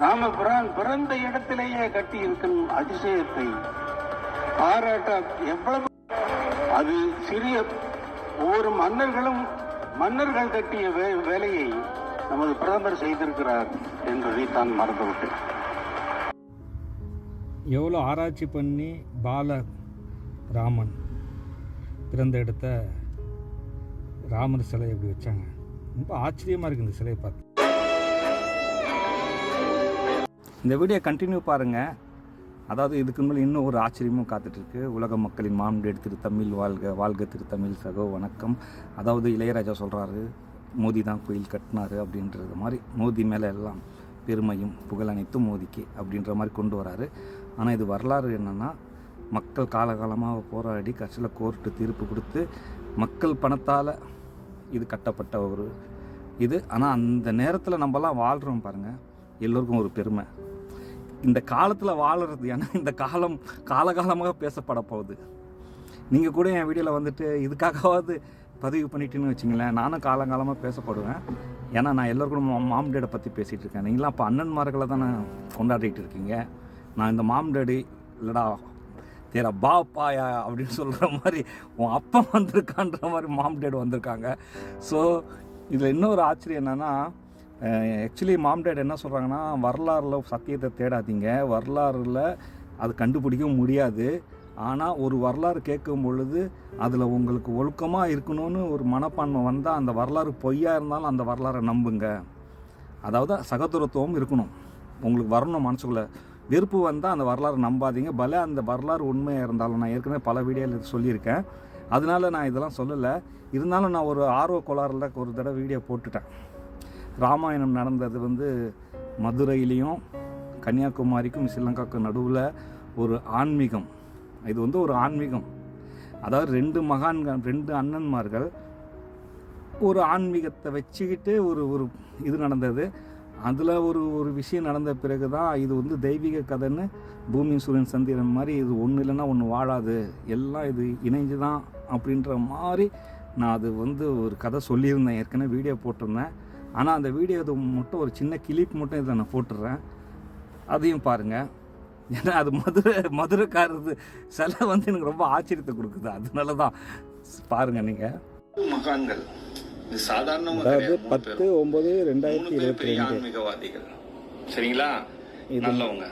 ராமபுரான் பிறந்த இடத்திலேயே கட்டி இருக்கும் அதிசயத்தை பாராட்ட எவ்வளவு அது சிறிய ஒவ்வொரு மன்னர்கள் கட்டிய வேலையை நமது பிரதமர் செய்திருக்கிறார் என்பதை தான் மறந்துவிட்டேன். எவ்வளோ ஆராய்ச்சி பண்ணி ராமன் பிறந்த இடத்த ராமர் சிலை எப்படி வச்சாங்க. ரொம்ப ஆச்சரியமாக இருக்குது இந்த சிலையை பார்த்து. இந்த வீடியோ கண்டினியூ பாருங்கள். அதாவது இதுக்கு மேலே இன்னும் ஒரு ஆச்சரியமும் காத்துட்ருக்கு. உலக மக்களின் மாண்புமிகு திருத்தமிழ் வாழ்க, வாழ்க திருத்தமிழ் சகோ வணக்கம். அதாவது இளையராஜா சொல்கிறாரு, மோதி தான் கோயில் கட்டினார் அப்படின்றது மாதிரி மோதி மேலே எல்லாம் பெருமையும் புகழ் அனைத்தும் மோதிக்கு அப்படின்ற மாதிரி கொண்டு வராரு. ஆனால் இது வரலாறு என்னென்னா, மக்கள் காலகாலமாக போராடி கட்சியில் கோர்ட்டு தீர்ப்பு கொடுத்து மக்கள் பணத்தால் இது கட்டப்பட்ட ஒரு இது. ஆனால் அந்த நேரத்தில் நம்மலாம் வாழ்கிறோம் பாருங்கள், எல்லோருக்கும் ஒரு பெருமை. இந்த காலத்தில் வாழறது, ஏன்னா இந்த காலகாலமாக பேசப்பட போகுது. நீங்கள் கூட என் வீடியோவில் வந்துட்டு இதுக்காகவாவது பதிவு பண்ணிட்டுன்னு வச்சிங்களேன், நானும் காலங்காலமாக பேசப்படுவேன். ஏன்னா நான் எல்லோருக்கும் மாம் டேடை பற்றி பேசிகிட்டு இருக்கேன். நீங்களாம் அப்போ அண்ணன்மார்களை தானே கொண்டாடிட்டு இருக்கீங்க. நான் இந்த மாம் டேடி இல்லைடா தேரா பாப்பாயா அப்படின்னு சொல்கிற மாதிரி உன் அப்பா வந்திருக்கான்ற மாதிரி மாம் டேடு வந்திருக்காங்க. ஸோ இதில் இன்னொரு ஆச்சரியம் என்னென்னா, ஆக்சுவலி மாம் டேட் என்ன சொல்கிறாங்கன்னா, வரலாறில் சத்தியத்தை தேடாதீங்க, வரலாறில் அது கண்டுபிடிக்க முடியாது. ஆனால் ஒரு வரலாறு கேட்கும் பொழுது அதில் உங்களுக்கு ஒழுக்கமாக இருக்கணும்னு ஒரு மனப்பான்மை வந்தால் அந்த வரலாறு பொய்யா இருந்தாலும் அந்த வரலாறை நம்புங்க. அதாவது சகோதரத்துவம் இருக்கணும் உங்களுக்கு வரணும். மனசுக்குள்ளே வெறுப்பு வந்தால் அந்த வரலாறு நம்பாதீங்க. பல அந்த வரலாறு உண்மையாக இருந்தாலும், நான் ஏற்கனவே பல வீடியோவில் சொல்லியிருக்கேன், அதனால நான் இதெல்லாம் சொல்லலை. இருந்தாலும் நான் ஒரு ஆர்வ கோளாறில் ஒரு தடவை வீடியோ போட்டுட்டேன். ராமாயணம் நடந்தது மதுரையிலையும் கன்னியாகுமரிக்கும் ஸ்ரீலங்காவுக்கும் நடுவில் ஒரு ஆன்மீகம். இது ஒரு ஆன்மீகம். அதாவது ரெண்டு அண்ணன்மார்கள் ஒரு ஆன்மீகத்தை வச்சுக்கிட்டு ஒரு இது நடந்தது. அதில் ஒரு விஷயம் நடந்த பிறகு தான் இது தெய்வீக கதைன்னு பூமி சூரியன் சந்திரன் மாதிரி இது ஒன்று இல்லைன்னா ஒன்று வாழாது, எல்லாம் இது இணைஞ்சு தான் அப்படின்ற மாதிரி நான் அது ஒரு கதை சொல்லியிருந்தேன், ஏற்கனவே வீடியோ போட்டிருந்தேன். ஆனால் அந்த வீடியோ இது மட்டும் ஒரு சின்ன கிளிப் மட்டும் இதில் நான் போட்டுடுறேன், அதையும் பாருங்கள். ஏன்னா அது மதுரைக்காரது சிலை எனக்கு ரொம்ப ஆச்சரியத்தை கொடுக்குது. அதனால தான் பாருங்கள் நீங்கள். மகான்கள் அதாவது 10/9/2022 ஆன்மீகவாதிகள், சரிங்களா, நல்லவங்க.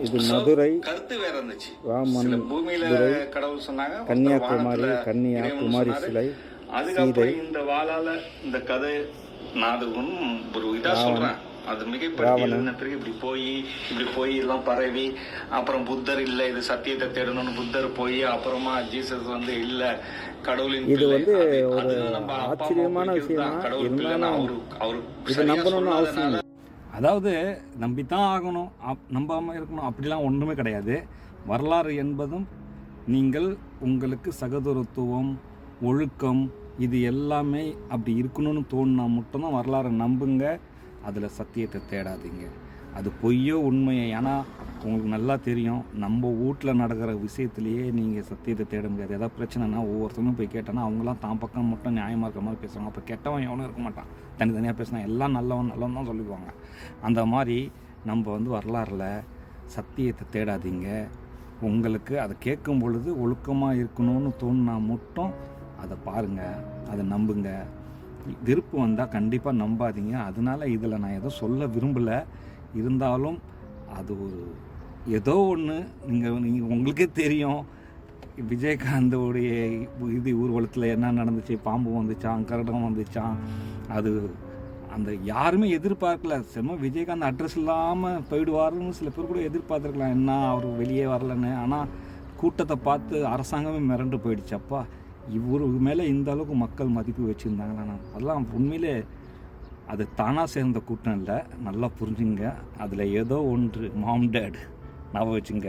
இது மதுரை கருத்து வேற இருந்துச்சு. ராமன் பூமியில கடவுள் சொன்னாங்க, கன்னியாகுமரி சிலை. அதுக்கப்புறம் இந்த வாளால இந்த கதை நான் அது ஒரு இதா சொல்றேன், அது மிகப்பெரிய இப்படி போய் எல்லாம் பரவி, அப்புறம் புத்தர் இல்ல, இது சத்தியத்தை தேடணும்னு புத்தர் போய், அப்புறமா ஜீசஸ் இல்ல கடவுளின் இது ஒரு ஆச்சரியமான விஷயம். இது நம்பணும்னு அவசியம். அதாவது நம்பித்தான் ஆகணும், நம்பாமல் இருக்கணும் அப்படிலாம் ஒன்றுமே கிடையாது. வரலாறு என்பதும் நீங்கள் உங்களுக்கு சகோதரத்துவம், ஒழுக்கம், இது எல்லாமே அப்படி இருக்கணும்னு தோணுனா மட்டும்தான் வரலாறை நம்புங்க. அதில் சத்தியத்தை தேடாதீங்க. அது பொய்யோ உண்மையோ, ஏன்னா உங்களுக்கு நல்லா தெரியும், நம்ம வீட்டில் நடக்கிற விஷயத்துலேயே நீங்கள் சத்தியத்தை தேட முடியாது. ஏதாவது பிரச்சனைனா ஒவ்வொருத்தரும் போய் கேட்டோன்னா அவங்களாம் தான் பக்கம் மட்டும் நியாயமாக இருக்கிற மாதிரி பேசுவாங்க. அப்போ கெட்டவன் எவனும் இருக்க மாட்டான், தனித்தனியாக பேசினா எல்லாம் நல்லவன் தான் சொல்லிக்குவாங்க. அந்த மாதிரி நம்ம வரலாறில் சத்தியத்தை தேடாதீங்க. உங்களுக்கு அதை கேட்கும் பொழுது ஒழுக்கமாக இருக்கணும்னு தோணுனா மட்டும் அதை பாருங்கள், அதை நம்புங்க. விருப்பம் வந்தால் கண்டிப்பாக நம்பாதீங்க. அதனால் இதில் நான் எதுவும் சொல்ல விரும்பலை. இருந்தாலும் அது ஏதோ ஒன்று நீங்கள் உங்களுக்கே தெரியும், விஜயகாந்தோடைய இது ஊர்வலத்தில் என்ன நடந்துச்சு, பாம்பு வந்துச்சான், கரடம் வந்துச்சான். அது அந்த யாருமே எதிர்பார்க்கல. விஜயகாந்த் அட்ரஸ் இல்லாமல் போயிடுவாருன்னு சில பேர் கூட எதிர்பார்த்துருக்கலாம், என்ன அவர் வெளியே வரலன்னு. ஆனால் கூட்டத்தை பார்த்து அரசாங்கமே மிரண்டு போயிடுச்சு. அப்பா, இவரு மேலே இந்த அளவுக்கு மக்கள் மதிப்பு வச்சுருந்தாங்கன்னா அதெல்லாம் உண்மையிலே அது தானாக சேர்ந்த கூட்டம் இல்லை. நல்லா புரிஞ்சுங்க. அதில் ஏதோ ஒன்று மாம் டேட் ஞாபகம் வச்சுங்க.